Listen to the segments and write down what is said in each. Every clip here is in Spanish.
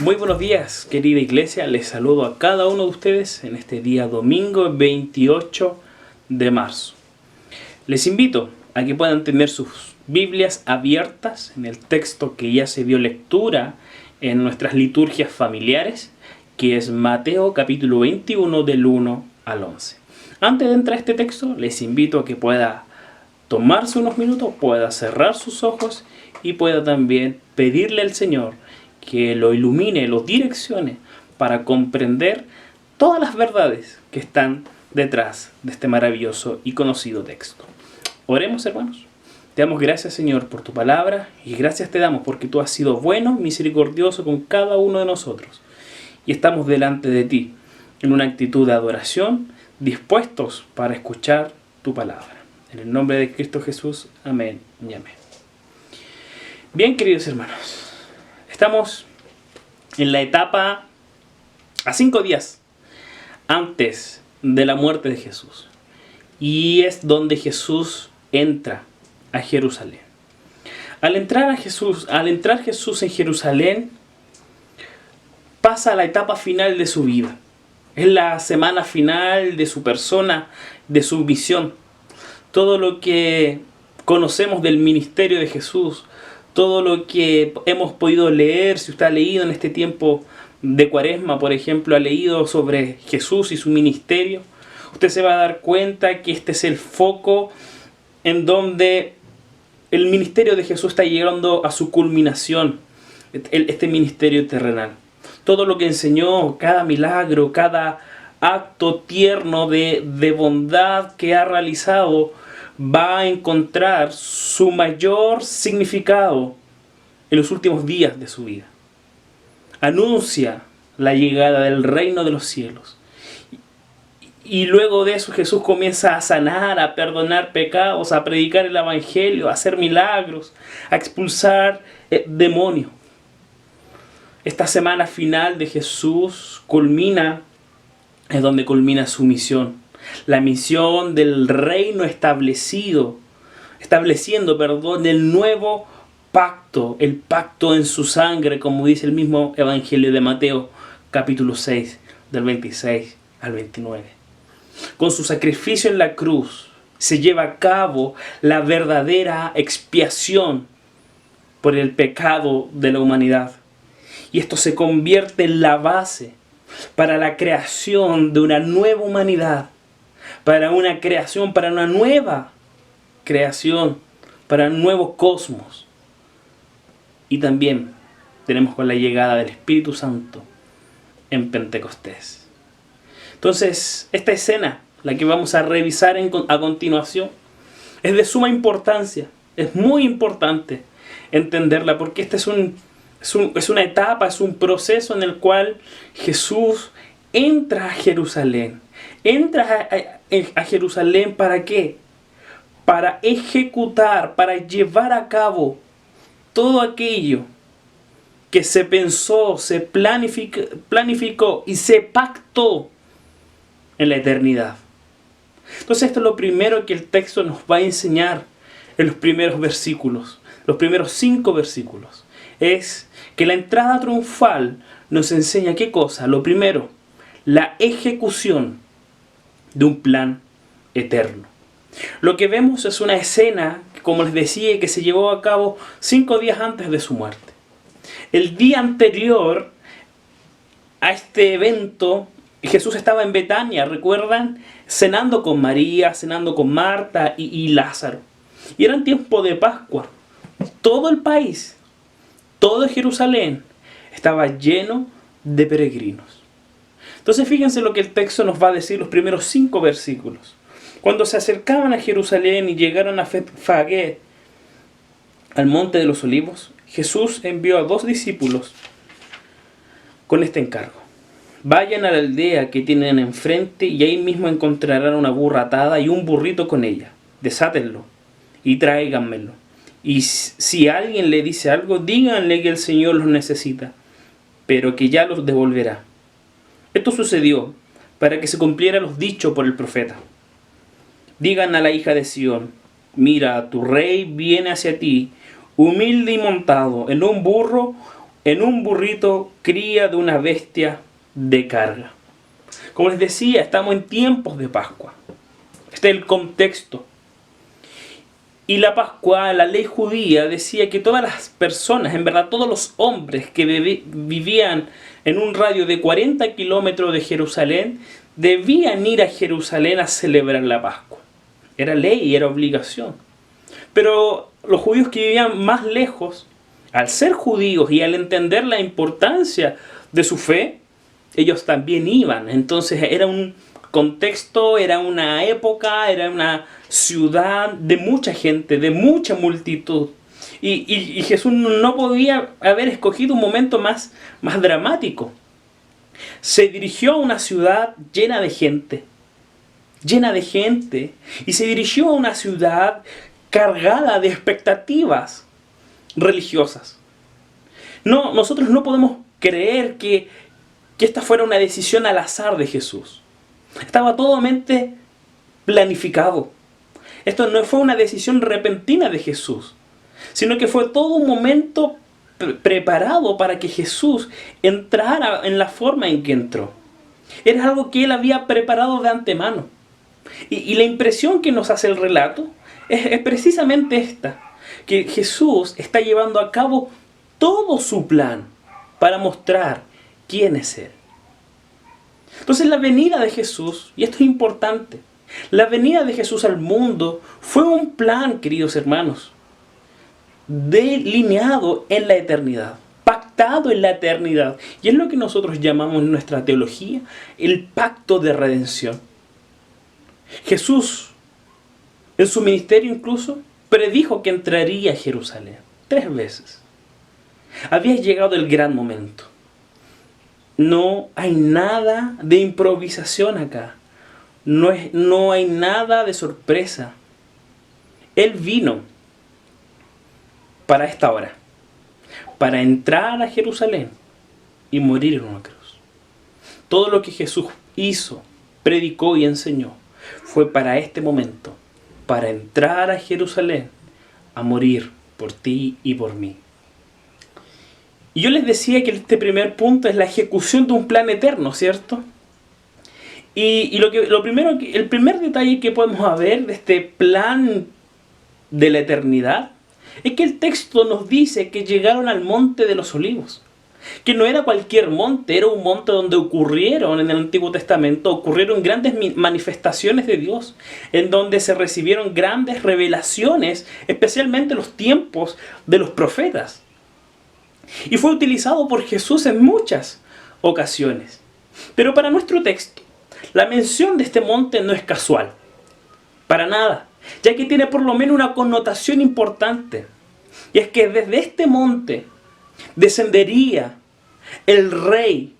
Muy buenos días, querida iglesia. Les saludo a cada uno de ustedes en este día domingo 28 de marzo. Les invito a que puedan tener sus Biblias abiertas en el texto que ya se dio lectura en nuestras liturgias familiares, que es Mateo capítulo 21 del 1 al 11. Antes de entrar a este texto, les invito a que pueda tomarse unos minutos, pueda cerrar sus ojos y pueda también pedirle al Señor que lo ilumine, lo direccione para comprender todas las verdades que están detrás de este maravilloso y conocido texto. Oremos, hermanos. Te damos gracias, Señor, por tu palabra, y gracias te damos porque tú has sido bueno, misericordioso con cada uno de nosotros. Y estamos delante de ti en una actitud de adoración, dispuestos para escuchar tu palabra. En el nombre de Cristo Jesús, amén y amén. Bien, queridos hermanos, estamos en la etapa a 5 días antes de la muerte de Jesús. Y es donde Jesús entra a Jerusalén. Al entrar Jesús en Jerusalén, pasa a la etapa final de su vida. Es la semana final de su persona, de su misión. Todo lo que conocemos del ministerio de Jesús, todo lo que hemos podido leer, si usted ha leído en este tiempo de Cuaresma, por ejemplo, ha leído sobre Jesús y su ministerio, usted se va a dar cuenta que este es el foco en donde el ministerio de Jesús está llegando a su culminación, este ministerio terrenal. Todo lo que enseñó, cada milagro, cada acto tierno de bondad que ha realizado, va a encontrar su mayor significado en los últimos días de su vida. Anuncia la llegada del reino de los cielos. Y luego de eso Jesús comienza a sanar, a perdonar pecados, a predicar el evangelio, a hacer milagros, a expulsar demonios. Esta semana final de Jesús es donde culmina su misión. La misión del reino estableciendo el nuevo pacto, el pacto en su sangre, como dice el mismo Evangelio de Mateo, capítulo 6, del 26 al 29. Con su sacrificio en la cruz se lleva a cabo la verdadera expiación por el pecado de la humanidad. Y esto se convierte en la base para la creación de una nueva humanidad, para una creación, para una nueva creación, para un nuevo cosmos. Y también tenemos con la llegada del Espíritu Santo en Pentecostés. Entonces, esta escena, la que vamos a revisar a continuación, es de suma importancia. Es muy importante entenderla porque esta es una etapa, es un proceso en el cual Jesús entra a Jerusalén. Entra a Jerusalén, ¿para qué? Para ejecutar, para llevar a cabo todo aquello que se pensó, se planificó y se pactó en la eternidad. Entonces esto es lo primero que el texto nos va a enseñar en los primeros versículos, los primeros 5 versículos. Es que la entrada triunfal nos enseña ¿qué cosa? Lo primero, la ejecución de un plan eterno. Lo que vemos es una escena, como les decía, que se llevó a cabo 5 días antes de su muerte. El día anterior a este evento, Jesús estaba en Betania, ¿recuerdan? Cenando con María, cenando con Marta y Lázaro. Y era en tiempo de Pascua. Todo el país, todo Jerusalén, estaba lleno de peregrinos. Entonces fíjense lo que el texto nos va a decir los primeros 5 versículos. Cuando se acercaban a Jerusalén y llegaron a Betfagé, al monte de los olivos, Jesús envió a 2 discípulos con este encargo. Vayan a la aldea que tienen enfrente y ahí mismo encontrarán una burra atada y un burrito con ella. Desátenlo y tráiganmelo. Y si alguien le dice algo, díganle que el Señor los necesita, pero que ya los devolverá. Esto sucedió para que se cumpliera lo dicho por el profeta. Digan a la hija de Sión, mira, tu rey viene hacia ti, humilde y montado en un burro, en un burrito cría de una bestia de carga. Como les decía, estamos en tiempos de Pascua. Este es el contexto. Y la Pascua, la ley judía, decía que todas las personas, en verdad todos los hombres que vivían en un radio de 40 kilómetros de Jerusalén, debían ir a Jerusalén a celebrar la Pascua. Era ley, era obligación. Pero los judíos que vivían más lejos, al ser judíos y al entender la importancia de su fe, ellos también iban. Entonces era un contexto, era una época, era una ciudad de mucha gente, de mucha multitud. Y Jesús no podía haber escogido un momento más dramático. Se dirigió a una ciudad llena de gente, y se dirigió a una ciudad cargada de expectativas religiosas. No, nosotros no podemos creer que esta fuera una decisión al azar de Jesús. Estaba totalmente planificado. Esto no fue una decisión repentina de Jesús, sino que fue todo un momento preparado para que Jesús entrara en la forma en que entró. Era algo que él había preparado de antemano. Y la impresión que nos hace el relato es precisamente esta, que Jesús está llevando a cabo todo su plan para mostrar quién es Él. Entonces la venida de Jesús, y esto es importante, la venida de Jesús al mundo fue un plan, queridos hermanos, delineado en la eternidad, pactado en la eternidad. Y es lo que nosotros llamamos en nuestra teología el pacto de redención. Jesús, en su ministerio incluso, predijo que entraría a Jerusalén 3 veces. Había llegado el gran momento. No hay nada de improvisación acá. No hay nada de sorpresa. Él vino para esta hora, para entrar a Jerusalén y morir en una cruz. Todo lo que Jesús hizo, predicó y enseñó fue para este momento, para entrar a Jerusalén a morir por ti y por mí. Y yo les decía que este primer punto es la ejecución de un plan eterno, ¿cierto? Y el primer detalle que podemos ver de este plan de la eternidad es que el texto nos dice que llegaron al monte de los olivos. Que no era cualquier monte, era un monte donde ocurrieron en el Antiguo Testamento, ocurrieron grandes manifestaciones de Dios, en donde se recibieron grandes revelaciones, especialmente en los tiempos de los profetas. Y fue utilizado por Jesús en muchas ocasiones. Pero para nuestro texto, la mención de este monte no es casual, para nada, ya que tiene por lo menos una connotación importante. Y es que desde este monte descendería el rey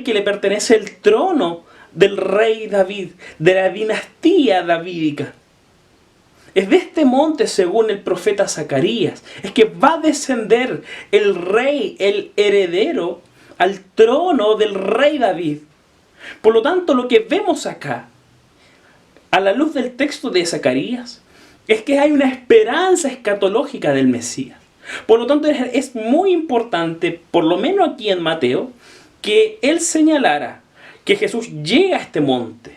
que le pertenece el trono del rey David, de la dinastía davídica. Es de este monte, según el profeta Zacarías, es que va a descender el rey, el heredero, al trono del rey David. Por lo tanto, lo que vemos acá, a la luz del texto de Zacarías, es que hay una esperanza escatológica del Mesías. Por lo tanto, es muy importante, por lo menos aquí en Mateo, que él señalara que Jesús llega a este monte,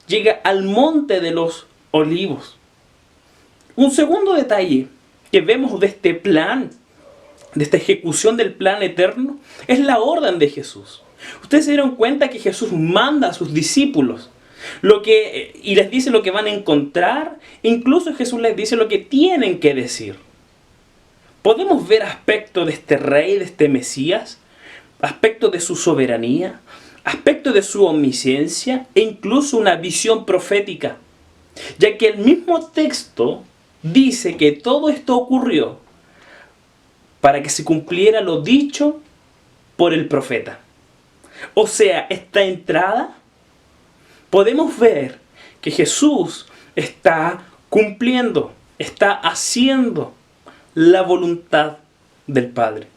llega al monte de los olivos. Un segundo detalle que vemos de este plan, de esta ejecución del plan eterno, es la orden de Jesús. Ustedes se dieron cuenta que Jesús manda a sus discípulos y les dice lo que van a encontrar. Incluso Jesús les dice lo que tienen que decir. Podemos ver aspectos de este rey, de este Mesías, aspectos de su soberanía, aspectos de su omnisciencia e incluso una visión profética, ya que el mismo texto dice que todo esto ocurrió para que se cumpliera lo dicho por el profeta. O sea, esta entrada podemos ver que Jesús está cumpliendo, está haciendo la voluntad del Padre.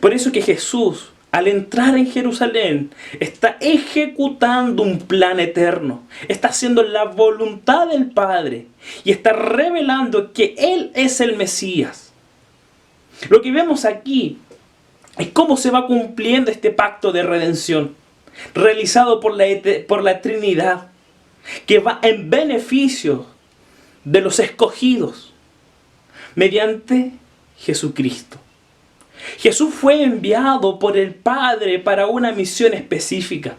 Por eso que Jesús, al entrar en Jerusalén, está ejecutando un plan eterno, está haciendo la voluntad del Padre y está revelando que Él es el Mesías. Lo que vemos aquí es cómo se va cumpliendo este pacto de redención realizado por la Trinidad, que va en beneficio de los escogidos mediante Jesucristo. Jesús fue enviado por el Padre para una misión específica.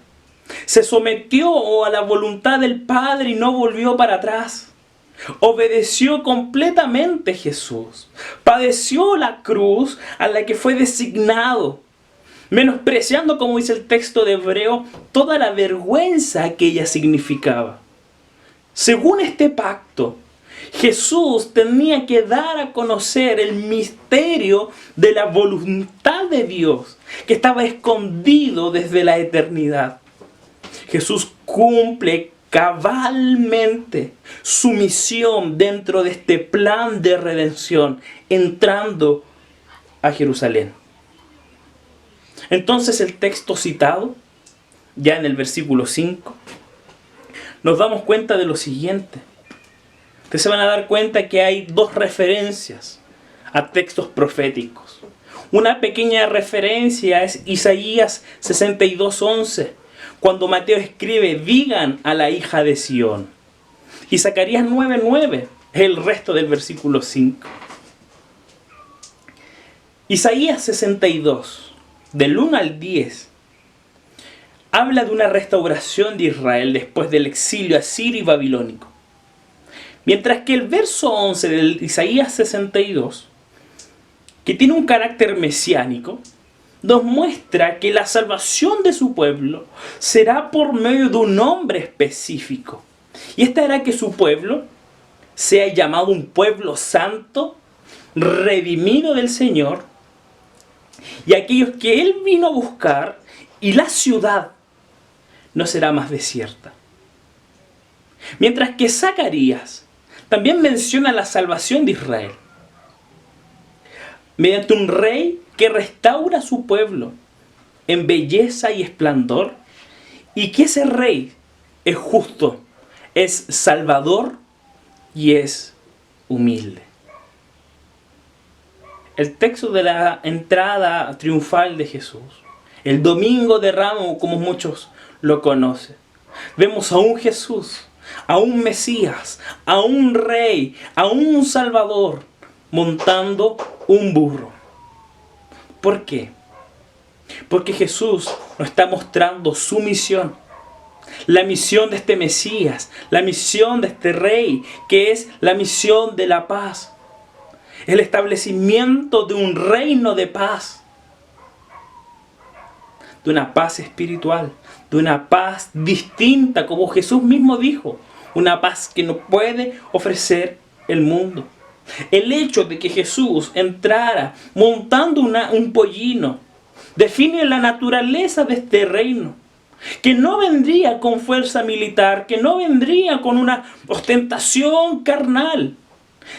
Se sometió a la voluntad del Padre y no volvió para atrás. Obedeció completamente Jesús. Padeció la cruz a la que fue designado, menospreciando, como dice el texto de Hebreo, toda la vergüenza que ella significaba. Según este pacto, Jesús tenía que dar a conocer el misterio de la voluntad de Dios, que estaba escondido desde la eternidad. Jesús cumple cabalmente su misión dentro de este plan de redención, entrando a Jerusalén. Entonces el texto citado, ya en el versículo 5, nos damos cuenta de lo siguiente. Ustedes se van a dar cuenta que hay dos referencias a textos proféticos. Una pequeña referencia es Isaías 62:11, cuando Mateo escribe: digan a la hija de Sión. Y Zacarías 9:9 es el resto del versículo 5. Isaías 62, del 1 al 10, habla de una restauración de Israel después del exilio asirio y babilónico. Mientras que el verso 11 de Isaías 62, que tiene un carácter mesiánico, nos muestra que la salvación de su pueblo será por medio de un hombre específico. Y esta hará que su pueblo sea llamado un pueblo santo, redimido del Señor, y aquellos que Él vino a buscar, y la ciudad no será más desierta. Mientras que Zacarías también menciona la salvación de Israel mediante un rey que restaura a su pueblo en belleza y esplendor, y que ese rey es justo, es salvador y es humilde. El texto de la entrada triunfal de Jesús, el Domingo de Ramos, como muchos lo conocen, vemos a un Jesús, a un Mesías, a un rey, a un Salvador montando un burro. ¿Por qué? Porque Jesús nos está mostrando su misión, la misión de este Mesías, la misión de este rey, que es la misión de la paz, el establecimiento de un reino de paz, de una paz espiritual, de una paz distinta, como Jesús mismo dijo, una paz que no puede ofrecer el mundo. El hecho de que Jesús entrara montando un pollino define la naturaleza de este reino, que no vendría con fuerza militar, que no vendría con una ostentación carnal,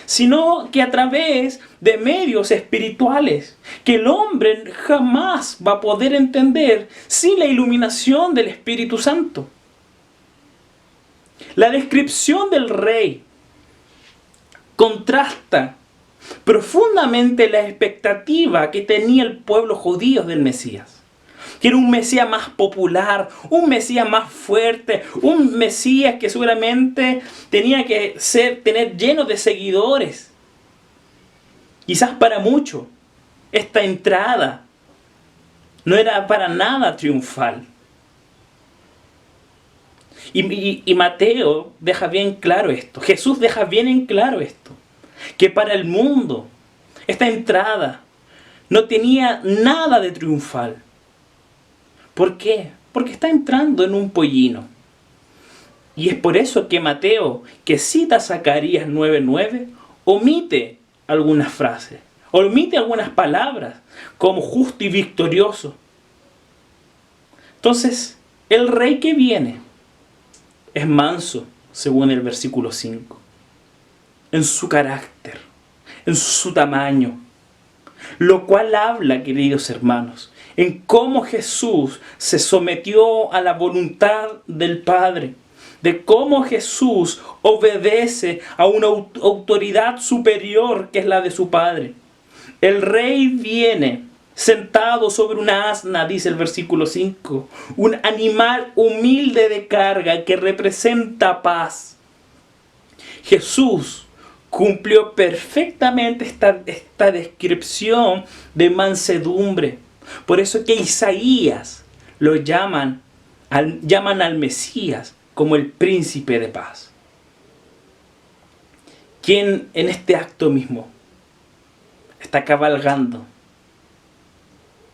sino que a través de medios espirituales que el hombre jamás va a poder entender sin la iluminación del Espíritu Santo. La descripción del rey contrasta profundamente la expectativa que tenía el pueblo judío del Mesías, que era un Mesías más popular, un Mesías más fuerte, un Mesías que seguramente tenía que tener lleno de seguidores. Quizás para muchos esta entrada no era para nada triunfal. Y Mateo deja bien claro esto, Jesús deja bien en claro esto, que para el mundo esta entrada no tenía nada de triunfal. ¿Por qué? Porque está entrando en un pollino. Y es por eso que Mateo, que cita Zacarías 9:9, omite algunas frases, omite algunas palabras, como justo y victorioso. Entonces, el rey que viene es manso, según el versículo 5, en su carácter, en su tamaño, lo cual habla, queridos hermanos, en cómo Jesús se sometió a la voluntad del Padre, de cómo Jesús obedece a una autoridad superior que es la de su Padre. El rey viene sentado sobre una asna, dice el versículo 5, un animal humilde de carga que representa paz. Jesús cumplió perfectamente esta descripción de mansedumbre. Por eso que Isaías lo llaman al Mesías como el príncipe de paz. Quien en este acto mismo está cabalgando,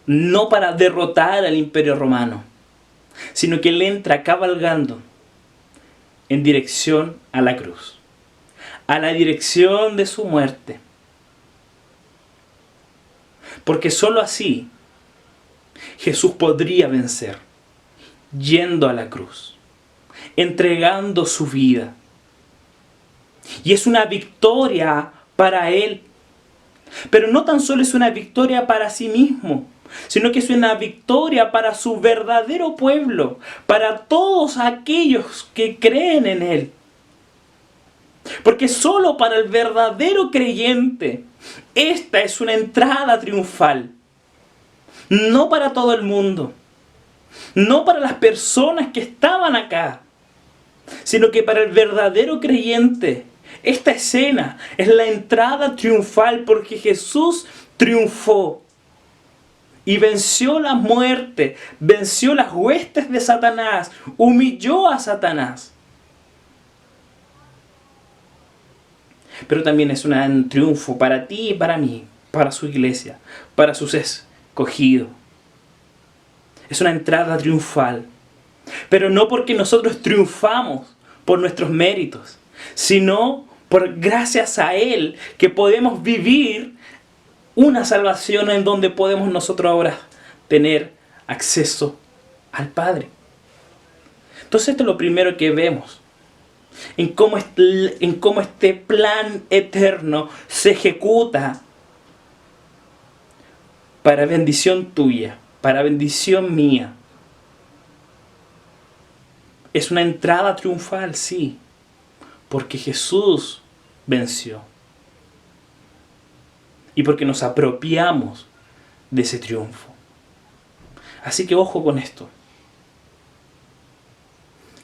no para derrotar al Imperio Romano, sino que él entra cabalgando en dirección a la cruz, a la dirección de su muerte. Porque sólo así Jesús podría vencer, yendo a la cruz, entregando su vida. Y es una victoria para él. Pero no tan solo es una victoria para sí mismo, sino que es una victoria para su verdadero pueblo, para todos aquellos que creen en él. Porque solo para el verdadero creyente esta es una entrada triunfal. No para todo el mundo, no para las personas que estaban acá, sino que para el verdadero creyente esta escena es la entrada triunfal, porque Jesús triunfó y venció la muerte, venció las huestes de Satanás, humilló a Satanás. Pero también es un triunfo para ti y para mí, para su iglesia, para sus escogidos. Es una entrada triunfal. Pero no porque nosotros triunfamos por nuestros méritos, sino por gracias a Él que podemos vivir una salvación en donde podemos nosotros ahora tener acceso al Padre. Entonces esto es lo primero que vemos. En cómo este plan eterno se ejecuta para bendición tuya, para bendición mía. Es una entrada triunfal, sí, porque Jesús venció. Y porque nos apropiamos de ese triunfo. Así que ojo con esto.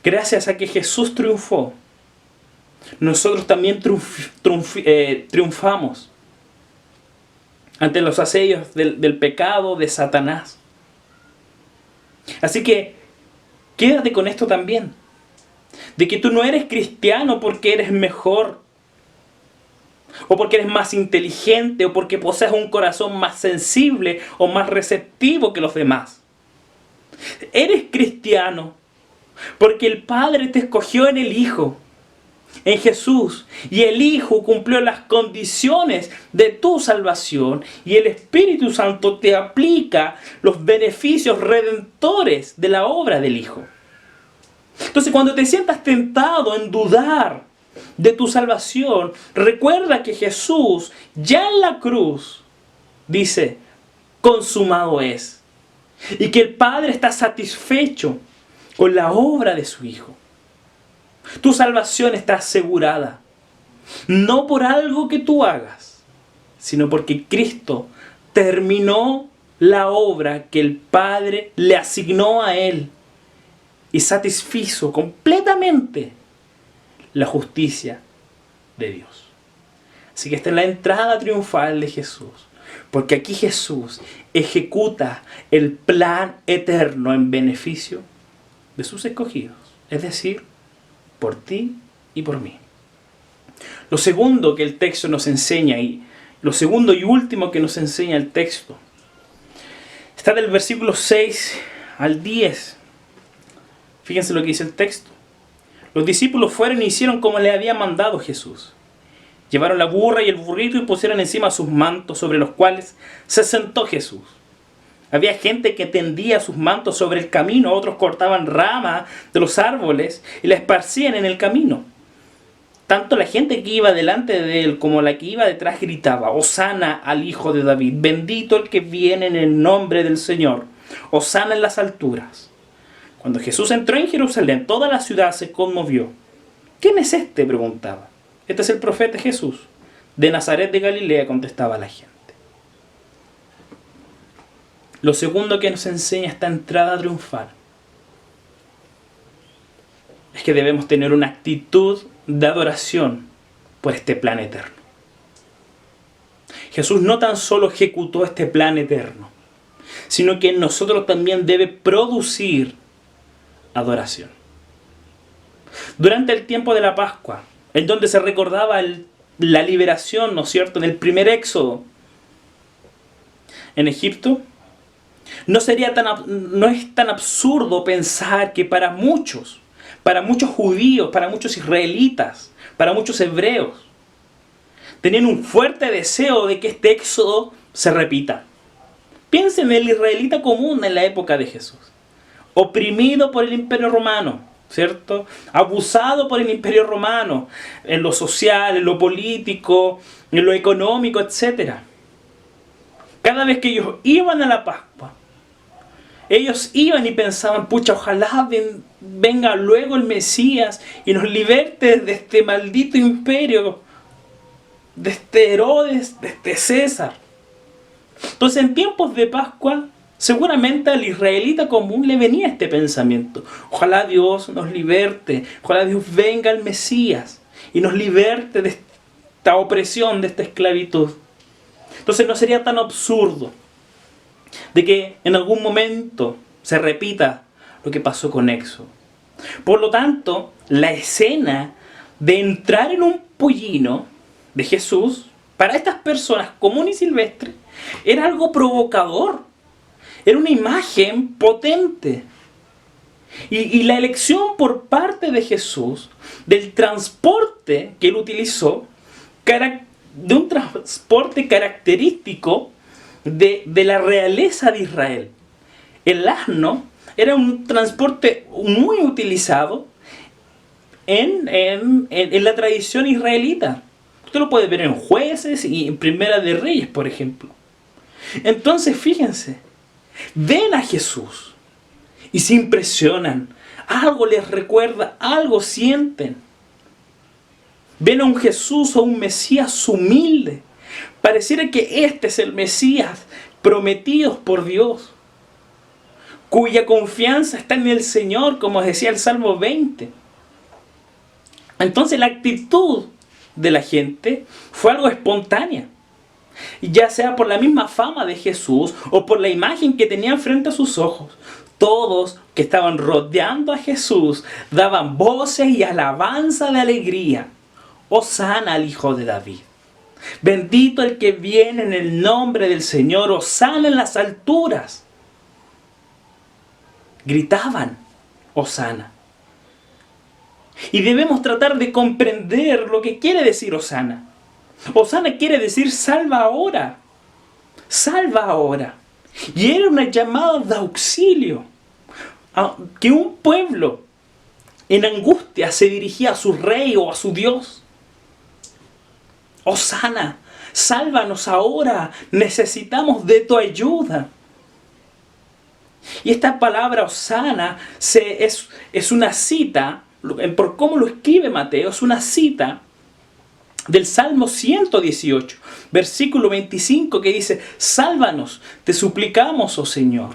Gracias a que Jesús triunfó, nosotros también triunfamos ante los asedios del pecado de Satanás. Así que quédate con esto también, de que tú no eres cristiano porque eres mejor, o porque eres más inteligente, o porque posees un corazón más sensible o más receptivo que los demás. Eres cristiano porque el Padre te escogió en el Hijo, en Jesús, y el Hijo cumplió las condiciones de tu salvación, y el Espíritu Santo te aplica los beneficios redentores de la obra del Hijo. Entonces, cuando te sientas tentado en dudar de tu salvación, recuerda que Jesús ya en la cruz dice: consumado es, y que el Padre está satisfecho con la obra de su Hijo. Tu salvación está asegurada, no por algo que tú hagas, sino porque Cristo terminó la obra que el Padre le asignó a Él y satisfizo completamente la justicia de Dios. Así que esta es la entrada triunfal de Jesús, porque aquí Jesús ejecuta el plan eterno en beneficio de sus escogidos, es decir, por ti y por mí. Lo segundo que el texto nos enseña, y lo segundo y último que nos enseña el texto, está del versículo 6 al 10. Fíjense lo que dice el texto. Los discípulos fueron y hicieron como le había mandado Jesús. Llevaron la burra y el burrito y pusieron encima sus mantos, sobre los cuales se sentó Jesús. Había gente que tendía sus mantos sobre el camino, otros cortaban ramas de los árboles y la esparcían en el camino. Tanto la gente que iba delante de él como la que iba detrás gritaba: Hosana al Hijo de David, bendito el que viene en el nombre del Señor, Hosana en las alturas. Cuando Jesús entró en Jerusalén, toda la ciudad se conmovió. ¿Quién es este?, preguntaba. Este es el profeta Jesús, de Nazaret de Galilea, contestaba la gente. Lo segundo que nos enseña esta entrada triunfal es que debemos tener una actitud de adoración por este plan eterno. Jesús no tan solo ejecutó este plan eterno, sino que en nosotros también debe producir adoración. Durante el tiempo de la Pascua, en donde se recordaba la liberación, ¿no es cierto?, en el primer éxodo en Egipto, no es tan absurdo pensar que para muchos judíos, para muchos israelitas, para muchos hebreos, tenían un fuerte deseo de que este éxodo se repita. Piensen en el israelita común en la época de Jesús, oprimido por el Imperio Romano, ¿cierto? Abusado por el Imperio Romano, en lo social, en lo político, en lo económico, etc. Cada vez que ellos iban a la Pascua, ellos iban y pensaban, pucha, ojalá venga luego el Mesías y nos liberte de este maldito imperio, de este Herodes, de este César. Entonces, en tiempos de Pascua, seguramente al israelita común le venía este pensamiento. Ojalá Dios nos liberte, ojalá Dios venga el Mesías y nos liberte de esta opresión, de esta esclavitud. Entonces no sería tan absurdo de que en algún momento se repita lo que pasó con Éxodo. Por lo tanto, la escena de entrar en un pollino de Jesús, para estas personas comunes y silvestres, era algo provocador. Era una imagen potente. Y la elección por parte de Jesús del transporte que él utilizó, de un transporte característico de la realeza de Israel. El asno era un transporte muy utilizado en la tradición israelita. Usted lo puede ver en Jueces y en Primera de Reyes, por ejemplo. Entonces, fíjense, ven a Jesús y se impresionan. Algo les recuerda, algo sienten. Ven a un Jesús o un Mesías humilde. Pareciera que este es el Mesías prometido por Dios, cuya confianza está en el Señor, como decía el Salmo 20. Entonces la actitud de la gente fue algo espontánea, ya sea por la misma fama de Jesús o por la imagen que tenían frente a sus ojos. Todos que estaban rodeando a Jesús daban voces y alabanza de alegría. Hosana al Hijo de David. Bendito el que viene en el nombre del Señor. Hosana en las alturas. Gritaban, Hosana. Y debemos tratar de comprender lo que quiere decir Hosana. Hosana quiere decir salva ahora. Salva ahora. Y era una llamada de auxilio. Que un pueblo en angustia se dirigía a su rey o a su Dios. Hosana, sálvanos ahora. Necesitamos de tu ayuda. Y esta palabra Hosana es una cita, por cómo lo escribe Mateo, es una cita del Salmo 118, versículo 25, que dice: sálvanos, te suplicamos, oh Señor.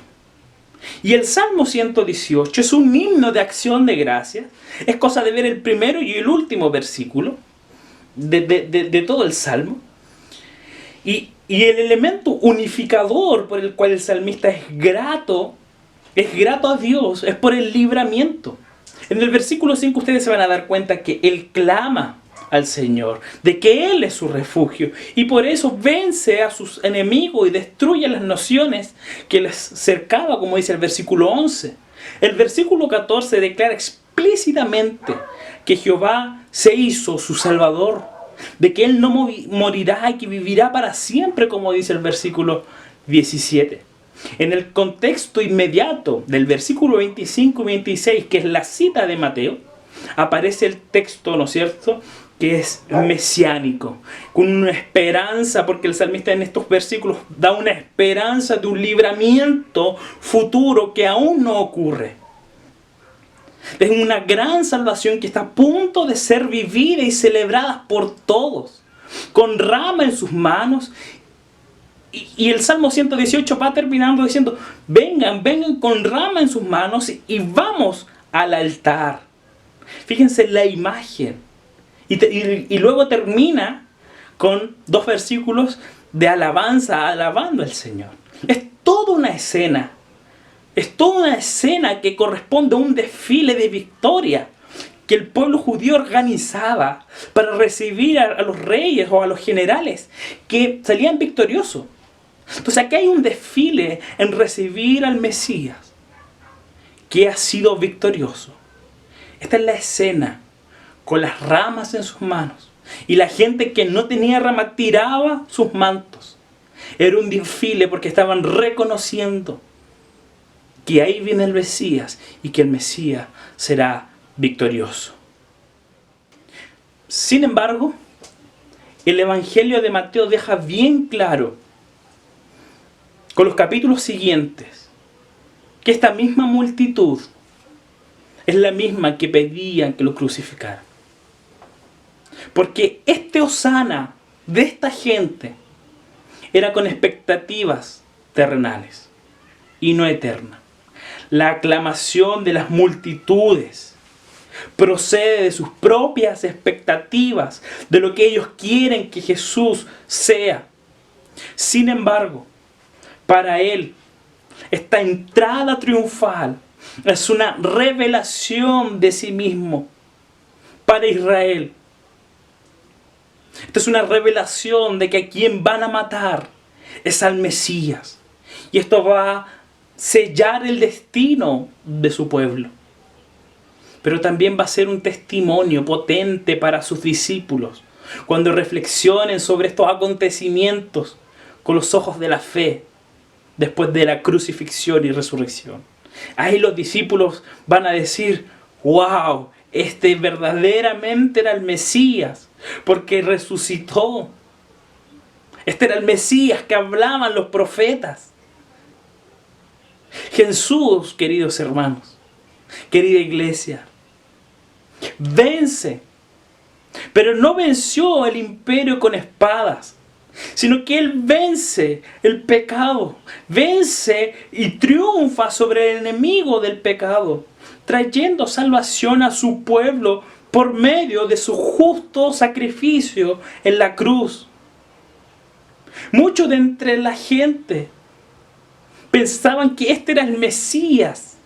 Y el Salmo 118 es un himno de acción de gracias. Es cosa de ver el primero y el último versículo de todo el Salmo. Y el elemento unificador por el cual el salmista es grato a Dios, es por el libramiento. En el versículo 5 ustedes se van a dar cuenta que él clama al Señor, de que Él es su refugio, y por eso vence a sus enemigos y destruye las naciones que les cercaba, como dice el versículo 11. El versículo 14 declara explícitamente que Jehová se hizo su Salvador, de que Él no morirá y que vivirá para siempre, como dice el versículo 17. En el contexto inmediato del versículo 25 y 26, que es la cita de Mateo, aparece el texto, ¿no es cierto?, que es mesiánico, con una esperanza, porque el salmista en estos versículos da una esperanza de un libramiento futuro que aún no ocurre. Es una gran salvación que está a punto de ser vivida y celebrada por todos, con rama en sus manos Y el Salmo 118 va terminando diciendo, vengan con rama en sus manos y vamos al altar. Fíjense la imagen. Y luego termina con 2 versículos de alabanza, alabando al Señor. Es toda una escena. Es toda una escena que corresponde a un desfile de victoria que el pueblo judío organizaba para recibir a los reyes o a los generales que salían victoriosos. Entonces aquí hay un desfile en recibir al Mesías que ha sido victorioso. Esta es la escena, con las ramas en sus manos. Y la gente que no tenía rama tiraba sus mantos. Era un desfile porque estaban reconociendo que ahí viene el Mesías y que el Mesías será victorioso. Sin embargo, el Evangelio de Mateo deja bien claro, con los capítulos siguientes, que esta misma multitud es la misma que pedían que lo crucificaran. Porque este hosana de esta gente era con expectativas terrenales y no eternas. La aclamación de las multitudes procede de sus propias expectativas, de lo que ellos quieren que Jesús sea. Sin embargo, para él, esta entrada triunfal es una revelación de sí mismo para Israel. Esta es una revelación de que a quien van a matar es al Mesías. Y esto va a sellar el destino de su pueblo. Pero también va a ser un testimonio potente para sus discípulos cuando reflexionen sobre estos acontecimientos con los ojos de la fe después de la crucifixión y resurrección. Ahí los discípulos van a decir, wow, este verdaderamente era el Mesías, porque resucitó. Este era el Mesías que hablaban los profetas. Jesús, queridos hermanos, querida iglesia, vence, pero no venció el imperio con espadas, sino que Él vence el pecado, vence y triunfa sobre el enemigo del pecado, trayendo salvación a su pueblo por medio de su justo sacrificio en la cruz. Muchos de entre la gente pensaban que este era el Mesías,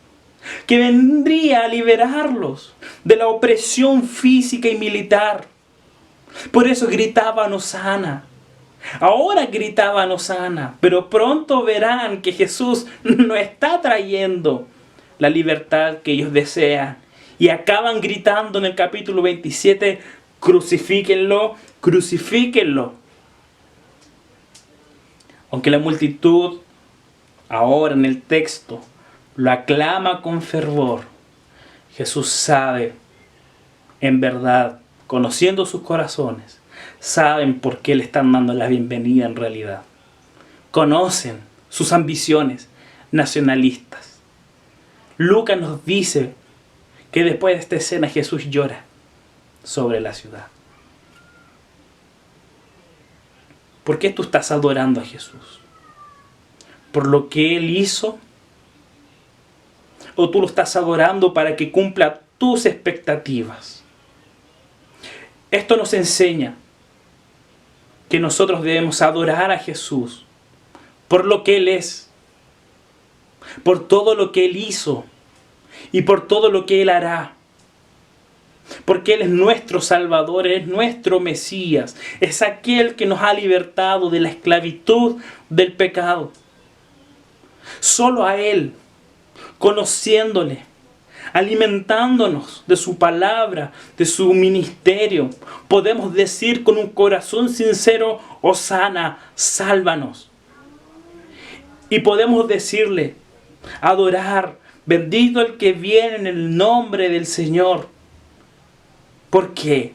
que vendría a liberarlos de la opresión física y militar. Por eso gritaban Hosana. Ahora gritaban Hosana, pero pronto verán que Jesús no está trayendo la libertad que ellos desean. Y acaban gritando en el capítulo 27, crucifíquenlo, crucifíquenlo. Aunque la multitud ahora en el texto lo aclama con fervor, Jesús sabe, en verdad, conociendo sus corazones, saben por qué le están dando la bienvenida en realidad. Conocen sus ambiciones nacionalistas. Lucas nos dice que después de esta escena Jesús llora sobre la ciudad. ¿Por qué tú estás adorando a Jesús? ¿Por lo que Él hizo? ¿O tú lo estás adorando para que cumpla tus expectativas? Esto nos enseña que nosotros debemos adorar a Jesús por lo que Él es, por todo lo que Él hizo y por todo lo que Él hará. Porque Él es nuestro Salvador, es nuestro Mesías, es aquel que nos ha libertado de la esclavitud del pecado. Solo a Él, conociéndole, alimentándonos de su palabra, de su ministerio, podemos decir con un corazón sincero, Hosana, sálvanos. Y podemos decirle, adorar, bendito el que viene en el nombre del Señor. ¿Por qué?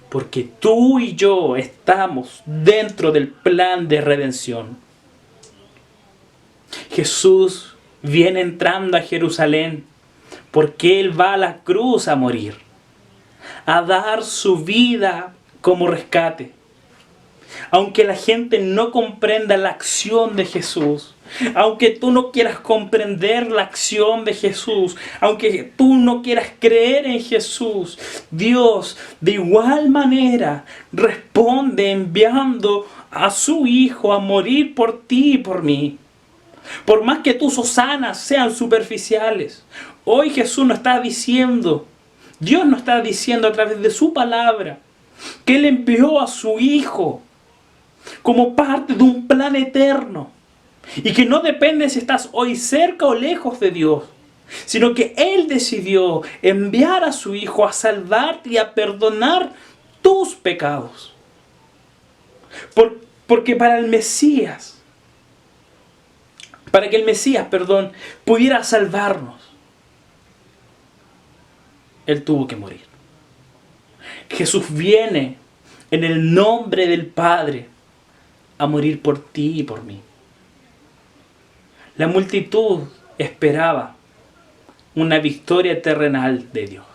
Porque tú y yo estamos dentro del plan de redención. Jesús viene entrando a Jerusalén porque Él va a la cruz a morir, a dar su vida como rescate. Aunque la gente no comprenda la acción de Jesús, aunque tú no quieras comprender la acción de Jesús, aunque tú no quieras creer en Jesús, Dios de igual manera responde enviando a su Hijo a morir por ti y por mí. Por más que tus hosanas sean superficiales, hoy Jesús nos está diciendo, Dios nos está diciendo a través de su palabra, que Él envió a su Hijo como parte de un plan eterno. Y que no depende si estás hoy cerca o lejos de Dios, sino que Él decidió enviar a su Hijo a salvarte y a perdonar tus pecados. Porque para que el Mesías, pudiera salvarnos, Él tuvo que morir. Jesús viene en el nombre del Padre a morir por ti y por mí. La multitud esperaba una victoria terrenal de Dios,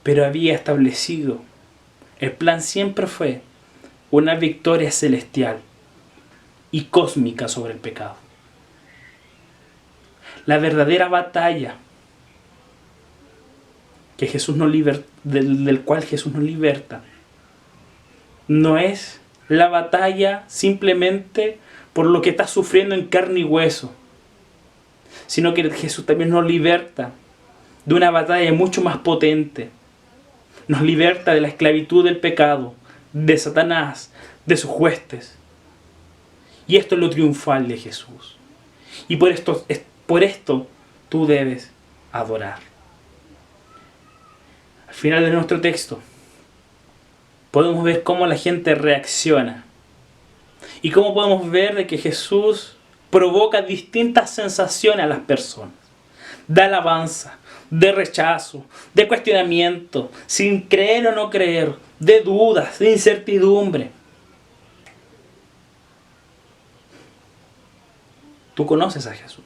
pero había establecido, el plan siempre fue una victoria celestial y cósmica sobre el pecado. La verdadera batalla que Jesús del cual Jesús nos liberta no es la batalla simplemente por lo que estás sufriendo en carne y hueso, sino que Jesús también nos liberta de una batalla mucho más potente. Nos liberta de la esclavitud del pecado, de Satanás, de sus huestes. Y esto es lo triunfal de Jesús. Y por esto tú debes adorar. Al final de nuestro texto podemos ver cómo la gente reacciona. Y cómo podemos ver de que Jesús provoca distintas sensaciones a las personas. De alabanza, de rechazo, de cuestionamiento, sin creer o no creer, de dudas, de incertidumbre. Tú conoces a Jesús.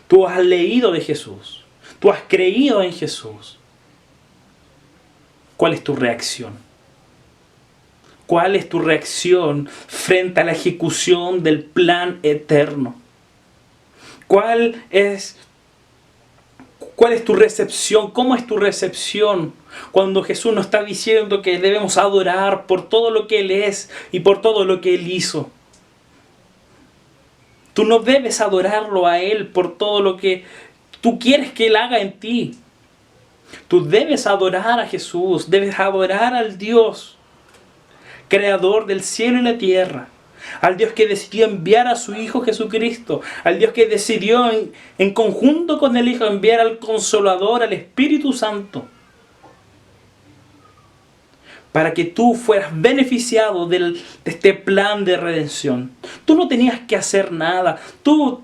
Tú has leído de Jesús. Tú has creído en Jesús. ¿Cuál es tu reacción? ¿Cuál es tu reacción frente a la ejecución del plan eterno? ¿Cuál es tu recepción? ¿Cómo es tu recepción cuando Jesús nos está diciendo que debemos adorar por todo lo que Él es y por todo lo que Él hizo? Tú no debes adorarlo a Él por todo lo que tú quieres que Él haga en ti. Tú debes adorar a Jesús, debes adorar al Dios creador del cielo y la tierra, al Dios que decidió enviar a su Hijo Jesucristo, al Dios que decidió en conjunto con el Hijo enviar al Consolador, al Espíritu Santo, para que tú fueras beneficiado de este plan de redención. Tú no tenías que hacer nada, tu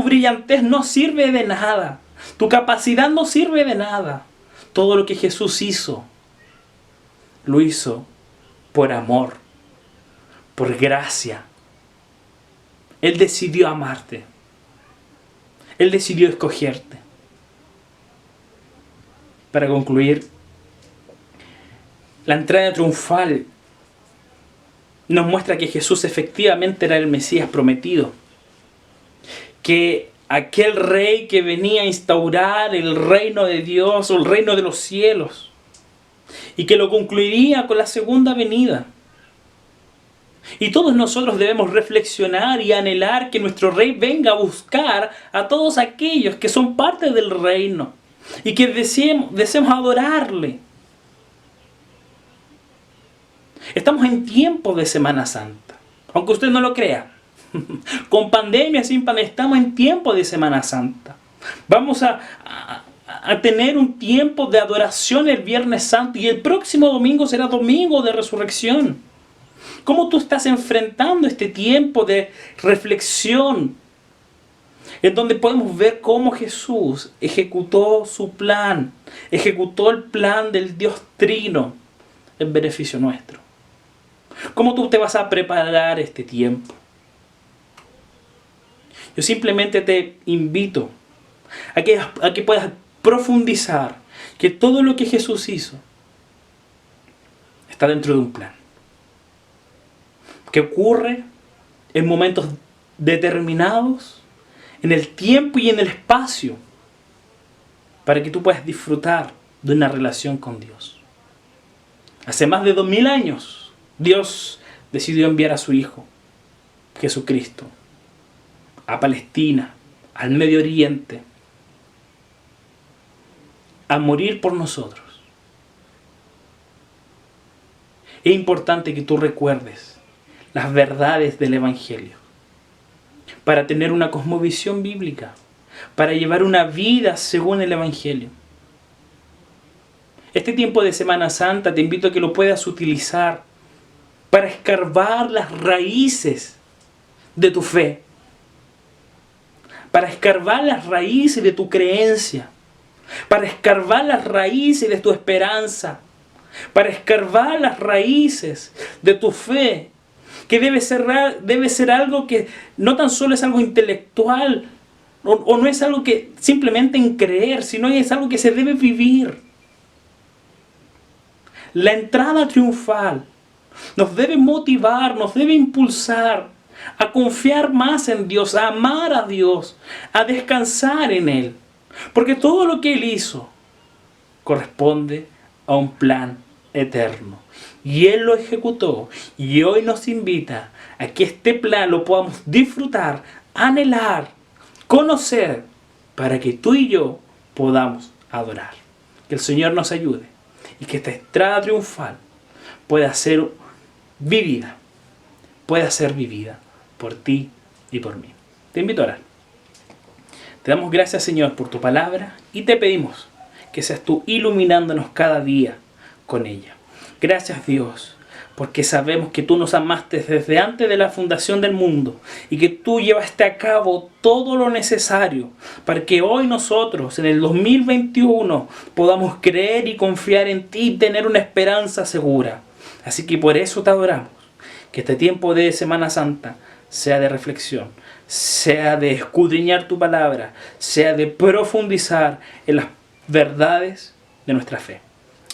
brillantez no sirve de nada, tu capacidad no sirve de nada. Todo lo que Jesús hizo, lo hizo por amor, por gracia. Él decidió amarte. Él decidió escogerte. Para concluir, la entrada triunfal nos muestra que Jesús efectivamente era el Mesías prometido. Que aquel rey que venía a instaurar el reino de Dios o el reino de los cielos, y que lo concluiría con la segunda venida. Y todos nosotros debemos reflexionar y anhelar que nuestro Rey venga a buscar a todos aquellos que son parte del reino y que deseemos adorarle. Estamos en tiempo de Semana Santa, aunque usted no lo crea. Con pandemia, sin pandemia, estamos en tiempo de Semana Santa. Vamos a tener un tiempo de adoración el Viernes Santo y el próximo domingo será domingo de resurrección. ¿Cómo tú estás enfrentando este tiempo de reflexión en donde podemos ver cómo Jesús ejecutó su plan, ejecutó el plan del Dios Trino en beneficio nuestro? ¿Cómo tú te vas a preparar este tiempo? Yo simplemente te invito a que puedas profundizar que todo lo que Jesús hizo está dentro de un plan que ocurre en momentos determinados, en el tiempo y en el espacio, para que tú puedas disfrutar de una relación con Dios. Hace más de 2000 años, Dios decidió enviar a su Hijo, Jesucristo, a Palestina, al Medio Oriente, a morir por nosotros. Es importante que tú recuerdes las verdades del Evangelio para tener una cosmovisión bíblica, para llevar una vida según el Evangelio. Este tiempo de Semana Santa te invito a que lo puedas utilizar para escarbar las raíces de tu fe, para escarbar las raíces de tu creencia, para escarbar las raíces de tu esperanza, para escarbar las raíces de tu fe, que debe ser algo que no tan solo es algo intelectual, o no es algo que simplemente en creer, sino es algo que se debe vivir. La entrada triunfal nos debe motivar, nos debe impulsar a confiar más en Dios, a amar a Dios, a descansar en Él. Porque todo lo que Él hizo corresponde a un plan eterno. Y Él lo ejecutó. Y hoy nos invita a que este plan lo podamos disfrutar, anhelar, conocer, para que tú y yo podamos adorar. Que el Señor nos ayude y que esta entrada triunfal pueda ser vivida por ti y por mí. Te invito a orar. Te damos gracias, Señor, por tu palabra y te pedimos que seas tú iluminándonos cada día con ella. Gracias, Dios, porque sabemos que tú nos amaste desde antes de la fundación del mundo y que tú llevaste a cabo todo lo necesario para que hoy nosotros, en el 2021, podamos creer y confiar en ti y tener una esperanza segura. Así que por eso te adoramos. Que este tiempo de Semana Santa sea de reflexión, sea de escudriñar tu palabra, sea de profundizar en las verdades de nuestra fe.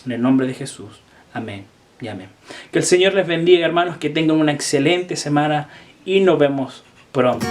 En el nombre de Jesús. Amén y amén. Que el Señor les bendiga, hermanos, que tengan una excelente semana y nos vemos pronto.